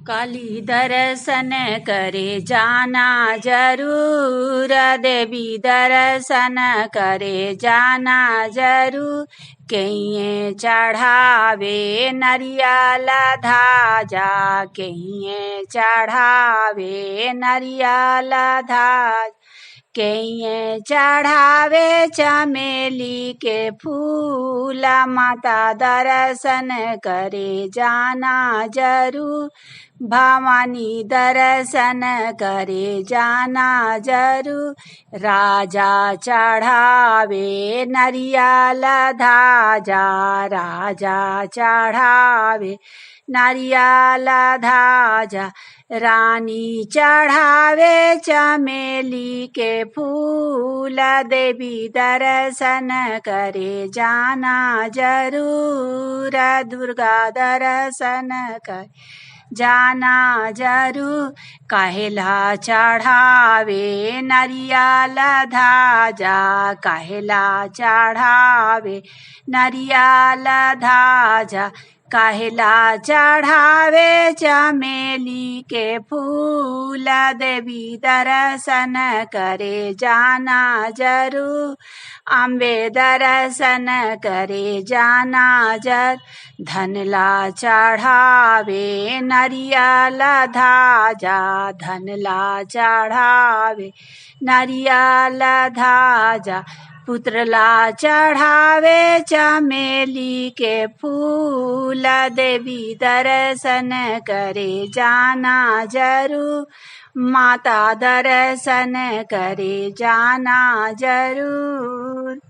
काली दर्शन करे जाना जरूर, देवी दर्शन करे जाना जरूर। कहिए चढ़ावे नरियल धाजा, कहिए चढ़ावे नरियल धाज। कहिए चढ़ावे चमेली के फूल, माता दर्शन करे जाना जरूर। भवानी दर्शन करे जाना जरूर। राजा चढ़ावे नरियल धाजा, राजा चढ़ावे नरियल धाजा। रानी चढ़ावे चमेली के फूल, देवी दर्शन करे जाना जरूर। दुर्गा दर्शन करे जाना जरूर। काहेला चढ़ावे नरियल धाजा, काहेला चढ़ावे नरियल धाजा। काहेला चढ़ावे चमेली के फूल, देवी दर्शन करे जाना जरूर। अम्बे दर्शन करे जाना जरूर। धनला चढ़ावे नरियल धाजा, धनला चढ़ावे नरियल धाजा। पुत्रला चढ़ावे चमेली के फूल, देवी दर्शन करे जाना जरूर। माता दर्शन करे जाना जरूर।